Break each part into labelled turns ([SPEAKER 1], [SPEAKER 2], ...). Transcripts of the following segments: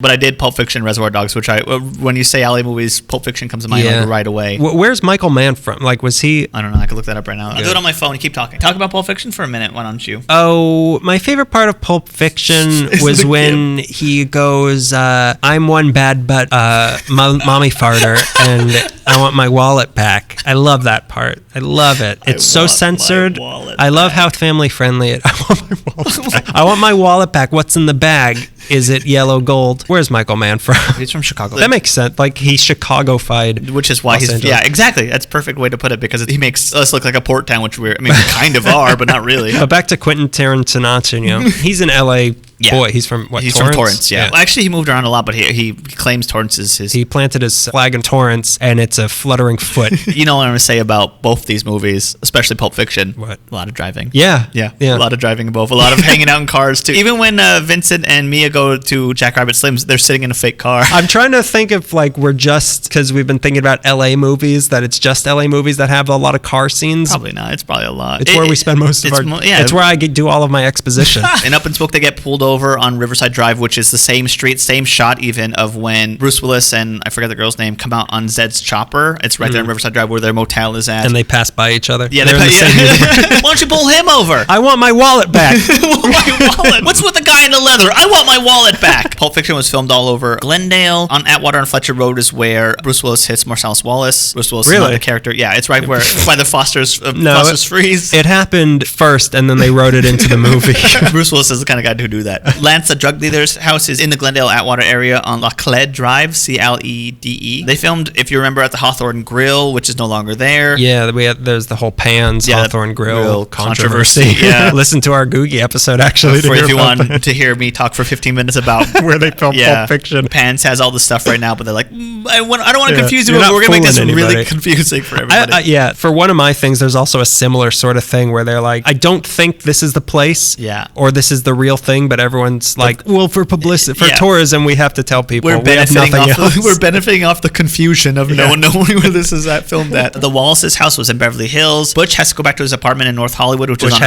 [SPEAKER 1] But I did Pulp Fiction, Reservoir Dogs, which when you say LA movies, Pulp Fiction comes to mind like right away.
[SPEAKER 2] Where's Michael Mann from? Like, was he...
[SPEAKER 1] I don't know. I could look that up right now. I'll do it on my phone. Keep talking. Talk about Pulp Fiction for a minute. Why don't you?
[SPEAKER 2] Oh, my favorite part of Pulp Fiction was when he goes, I'm one bad butt mommy farter, and I want my wallet back. I love that part. I love it. It's so censored. I love how family friendly it. I want my wallet back. I want my wallet back. What's in the bag? Is it yellow gold? Where's Michael Mann from?
[SPEAKER 1] He's from Chicago.
[SPEAKER 2] That makes sense. Like, he's Chicago-fied.
[SPEAKER 1] Which is why yeah, exactly. That's a perfect way to put it, because he makes us look like a port town, which we kind of are, but not really.
[SPEAKER 2] But back to Quentin Tarantino, he's an LA boy. He's from
[SPEAKER 1] He's Torrance? From Torrance, yeah. Well, actually, he moved around a lot, but he claims Torrance is his...
[SPEAKER 2] He planted his flag in Torrance, and it's a fluttering foot.
[SPEAKER 1] You know what I'm going to say about both these movies, especially Pulp Fiction?
[SPEAKER 2] What?
[SPEAKER 1] A lot of driving.
[SPEAKER 2] Yeah.
[SPEAKER 1] A lot of driving in both. A lot of hanging out in cars, too. Even when Vincent and Mia go to Jack Rabbit Slim's, they're sitting in a fake car.
[SPEAKER 2] I'm trying to think if, like, we're just... Because we've been thinking about LA movies, that it's just LA movies that have a lot of car scenes.
[SPEAKER 1] Probably not. It's probably a lot.
[SPEAKER 2] It's where we spend most of our... It's where I do all of my exposition.
[SPEAKER 1] In Up in Smoke, they get pulled over on Riverside Drive, which is the same street, same shot even of when Bruce Willis and I forget the girl's name come out on Zed's chopper. It's right there in Riverside Drive where their motel is at.
[SPEAKER 2] And they pass by each other.
[SPEAKER 1] Yeah, Why don't you pull him over?
[SPEAKER 2] I want my wallet back.
[SPEAKER 1] My wallet. What's with the guy in the leather? I want my wallet back. Pulp Fiction was filmed all over Glendale. On Atwater and Fletcher Road is where Bruce Willis hits Marcellus Wallace. Bruce Willis is not the character. Yeah, it's right where by the Foster's Freeze.
[SPEAKER 2] It happened first, and then they wrote it into the movie.
[SPEAKER 1] Bruce Willis is the kind of guy to do that. Lance, the drug dealer's house, is in the Glendale Atwater area on Laclede Drive, Clede. They filmed, if you remember, at the Hawthorne Grill, which is no longer there.
[SPEAKER 2] Yeah, there's the whole Pan's Hawthorne Grill controversy.
[SPEAKER 1] Yeah.
[SPEAKER 2] Listen to our Googie episode, actually.
[SPEAKER 1] If you want to hear me talk for 15 minutes about
[SPEAKER 2] where they filmed Pulp Fiction.
[SPEAKER 1] Pan's has all the stuff right now, but they're like, I don't want to confuse you, but we're going to make this really confusing for everybody.
[SPEAKER 2] For one of my things, there's also a similar sort of thing where they're like, I don't think this is the place, or this is the real thing, but everyone's like, well, for publicity, for tourism, we have to tell people
[SPEAKER 1] we're benefiting off the confusion of no one knowing where this is filmed at. The Wallace's house was in Beverly Hills. Butch has to go back to his apartment in North Hollywood, which is on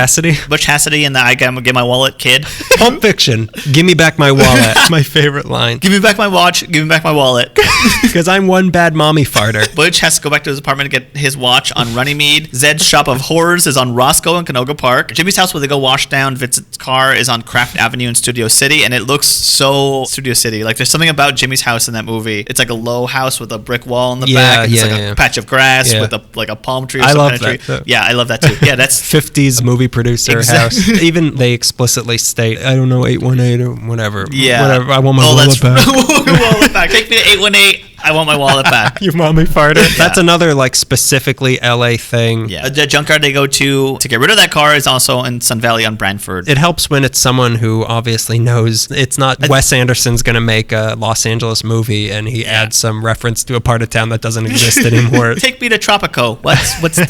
[SPEAKER 1] Butch Cassidy and the I gotta get my wallet kid.
[SPEAKER 2] Pulp Fiction. Give me back my wallet. My favorite line.
[SPEAKER 1] Give me back my watch. Give me back my wallet.
[SPEAKER 2] Because I'm one bad mommy farter.
[SPEAKER 1] Butch has to go back to his apartment to get his watch on Runnymede. Zed's Shop of Horrors is on Roscoe and Canoga Park. Jimmy's house where they go wash down Vincent's car is on Craft Avenue in Studio City, and it looks so Studio City. Like, there's something about Jimmy's house in that movie. It's like a low house with a brick wall in the back. It's a patch of grass with a palm tree or some kind of tree. Too. Yeah, I love that too. Yeah, that's
[SPEAKER 2] 50s movie producer house. Even they explicitly state, I don't know, 818 or whatever.
[SPEAKER 1] Yeah.
[SPEAKER 2] Whatever. I want my wallet back.
[SPEAKER 1] Wallet back. Take me to 818. I want my wallet back.
[SPEAKER 2] You mommy farter. That's another like specifically LA thing.
[SPEAKER 1] Yeah. The junkyard they go to get rid of that car is also in Sun Valley on Brantford.
[SPEAKER 2] It helps when it's someone who obviously knows it's not Wes Anderson's going to make a Los Angeles movie and he adds some reference to a part of town that doesn't exist anymore.
[SPEAKER 1] Take me to Tropico.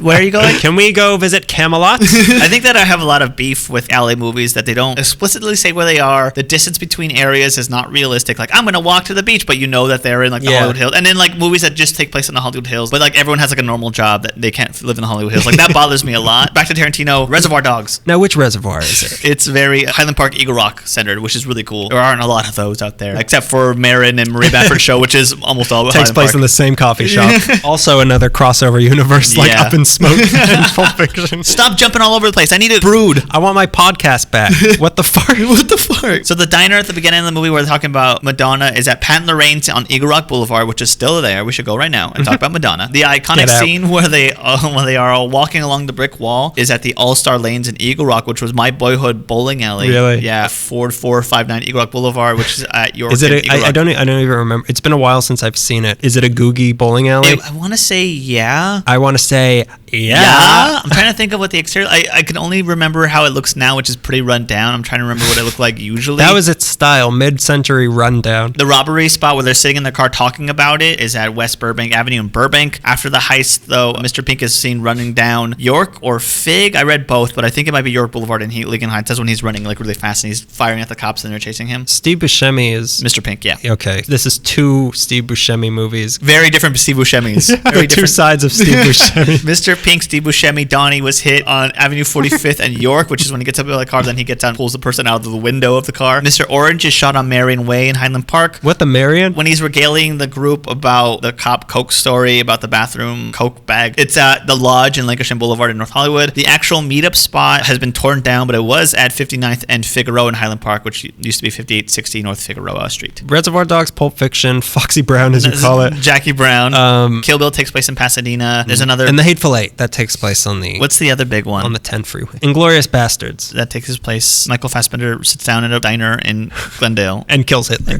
[SPEAKER 1] Where are you going?
[SPEAKER 2] Can we go visit Camelot?
[SPEAKER 1] I think that I have a lot of beef with LA movies that they don't explicitly say where they are. The distance between areas is not realistic. Like, I'm going to walk to the beach, but you know that they're in like the Hollywood Hills. And then like movies that just take place in the Hollywood Hills, but like everyone has like a normal job that they can't live in the Hollywood Hills. Like, that bothers me a lot. Back to Tarantino, Reservoir Dogs.
[SPEAKER 2] Now, which Reservoir is it?
[SPEAKER 1] It's very Highland Park, Eagle Rock centered, which is really cool. There aren't a lot of those out there, except for Marin and Marie Bamford's show, which is almost all
[SPEAKER 2] takes place in the same coffee shop. Also another crossover universe, like Up in Smoke and Pulp Fiction.
[SPEAKER 1] Stop jumping all over the place. I need a brood.
[SPEAKER 2] I want my podcast back. What the fuck?
[SPEAKER 1] What the fuck? So the diner at the beginning of the movie where they're talking about Madonna is at Pat and Lorraine's on Eagle Rock Boulevard, which is still there. We should go right now and talk about Madonna. The iconic scene where they are all walking along the brick wall is at the All-Star Lanes in Eagle Rock, which was my boyhood bowling alley.
[SPEAKER 2] Really?
[SPEAKER 1] Yeah, 4459 Eagle Rock Boulevard, which is at York.
[SPEAKER 2] Is it? I don't even remember. It's been a while since I've seen it. Is it a Googie bowling alley?
[SPEAKER 1] I want to say yeah.
[SPEAKER 2] I want to say yeah.
[SPEAKER 1] I'm trying to think of what the exterior. I can only remember how it looks now, which is pretty run down. I'm trying to remember what it looked like usually.
[SPEAKER 2] That was its style, mid-century rundown.
[SPEAKER 1] The robbery spot where they're sitting in the car talking about it is at West Burbank Avenue in Burbank. After the heist, though, Mr. Pink is seen running down York or Fig. I read both, but I think it might be York Boulevard in Lincoln Heights. That's when he's running like really fast and he's firing at the cops and they're chasing him.
[SPEAKER 2] Steve Buscemi is
[SPEAKER 1] Mr. Pink. Yeah.
[SPEAKER 2] Okay. This is two Steve Buscemi movies.
[SPEAKER 1] Very different Steve Buscemis.
[SPEAKER 2] Very different. Two sides of Steve Buscemi.
[SPEAKER 1] Mr. Pink, Steve Buscemi, Donnie was hit on Avenue 45th and York, which is when he gets up in the car, then he gets out and pulls the person out of the window of the car. Mr. Orange is shot on Marion Way in Highland Park.
[SPEAKER 2] What, the Marion?
[SPEAKER 1] When he's regaling the group about the cop Coke story, about the bathroom Coke bag. It's at the Lodge in Lancashire Boulevard in North Hollywood. The actual meetup spot has been torn down, but it was at 59th and Figueroa in Highland Park, which used to be 5860 North Figueroa Street.
[SPEAKER 2] Reservoir Dogs, Pulp Fiction, Foxy Brown, as you call it.
[SPEAKER 1] Jackie Brown. Kill Bill takes place in Pasadena. There's another...
[SPEAKER 2] And The Hateful Eight, that takes place on the...
[SPEAKER 1] What's the other big one?
[SPEAKER 2] On the 10 freeway. Inglourious Bastards.
[SPEAKER 1] That takes his place. Michael Fassbender sits down in a diner in Glendale.
[SPEAKER 2] And kills Hitler.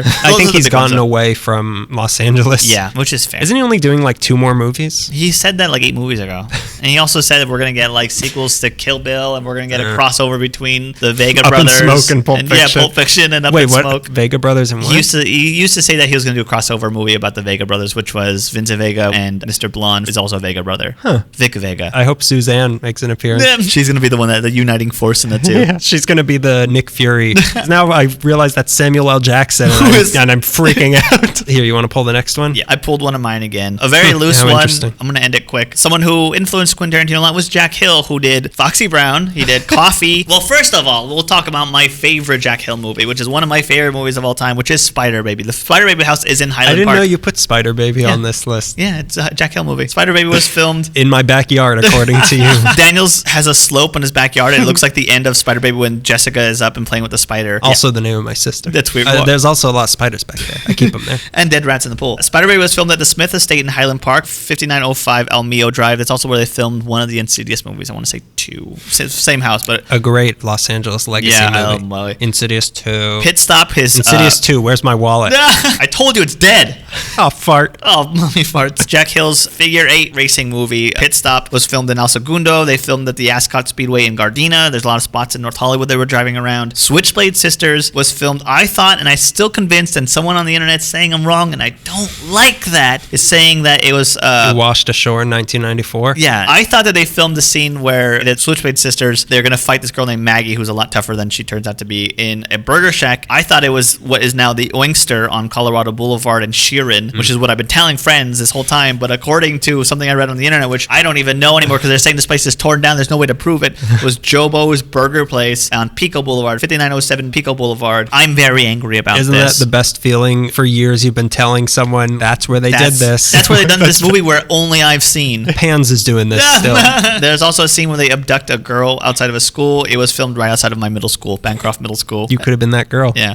[SPEAKER 1] I
[SPEAKER 2] think he's gotten away from Los Angeles.
[SPEAKER 1] Yeah, which is fair.
[SPEAKER 2] Isn't he only doing like 2 more movies?
[SPEAKER 1] He said that like 8 movies ago. And he also said that we're going to get like sequels to Kill Bill, and we're going to get a crossover between the Vega
[SPEAKER 2] Up
[SPEAKER 1] Brothers.
[SPEAKER 2] in Smoke and Pulp Fiction.
[SPEAKER 1] Yeah, Pulp Fiction and Up
[SPEAKER 2] Wait,
[SPEAKER 1] in
[SPEAKER 2] what?
[SPEAKER 1] Smoke.
[SPEAKER 2] Vega Brothers and what?
[SPEAKER 1] He used to say that he was going to do a crossover movie about the Vega Brothers, which was Vincent Vega and Mr. Blonde is also a Vega brother. Vic Vega.
[SPEAKER 2] I hope Suzanne makes an appearance.
[SPEAKER 1] She's going to be the one the uniting force in the two.
[SPEAKER 2] Yeah, she's going to be the Nick Fury. Now I realize that's Samuel L. Jackson, and I'm freaking out. Here, you want to pull the next one?
[SPEAKER 1] Yeah, I pulled one of mine again. A very loose
[SPEAKER 2] How
[SPEAKER 1] one.
[SPEAKER 2] interesting.
[SPEAKER 1] I'm going to end it quick. Someone who influenced Quentin Tarantino a lot was Jack Hill, who did Foxy Brown. He did Coffee. Well, first of all, we'll talk about my favorite Jack Hill movie, which is one of my favorite movies of all time, which is Spider Baby. The Spider Baby house is in Highland Park.
[SPEAKER 2] I didn't know you put Spider Baby on this list.
[SPEAKER 1] Yeah, it's a Jack Hill movie. Spider Baby was filmed
[SPEAKER 2] in my backyard, according to you.
[SPEAKER 1] Daniels has a slope in his backyard. And it looks like the end of Spider Baby when Jessica is up and playing with the spider.
[SPEAKER 2] Also the name of my sister.
[SPEAKER 1] That's weird.
[SPEAKER 2] There's also a lot of spiders back there. I keep them there.
[SPEAKER 1] And dead rats in the pool. Spider Baby was filmed at the Smith Estate in Highland Park, 5905 Almeo Drive. That's also where they filmed one of the Insidious movies. I want to say 2. Same house, but...
[SPEAKER 2] A great Los Angeles legacy movie. Insidious 2.
[SPEAKER 1] Pit Stop,
[SPEAKER 2] Insidious 2, where's my wallet?
[SPEAKER 1] I told you it's dead.
[SPEAKER 2] Oh, fart.
[SPEAKER 1] Oh, mommy farts. Jack Hill's Figure 8 racing movie, Pit Stop, was filmed in El Segundo. They filmed at the Ascot Speedway in Gardena. There's a lot of spots in North Hollywood they were driving around. Switchblade Sisters was filmed, I thought, and I still convinced, and someone on the internet saying I'm wrong, and I don't like that, is saying that it was...
[SPEAKER 2] washed ashore in 1994?
[SPEAKER 1] Yeah. I thought that they filmed the scene where the Switchblade Sisters, they're going to fight this girl named Maggie, who's a lot tougher than she turns out to be, in a burger shack. I thought it was what is now the Oinkster on Colorado Boulevard in Sheeran, which is what I've been telling friends this whole time, but according to something I read on the internet, which I don't even know anymore because they're saying this place is torn down, there's no way to prove it, was Jobo's Burger Place on Pico Boulevard, 5907 Pico Boulevard. I'm very angry about this.
[SPEAKER 2] Isn't that the best feeling? For years you've been telling someone that's where they did this.
[SPEAKER 1] That's where they've done this movie where only I've seen.
[SPEAKER 2] Pans is doing this still.
[SPEAKER 1] There's also a scene where they abduct a girl outside of a school. It was filmed right outside of my middle school, Bancroft Middle School.
[SPEAKER 2] You could have been that girl.
[SPEAKER 1] Yeah.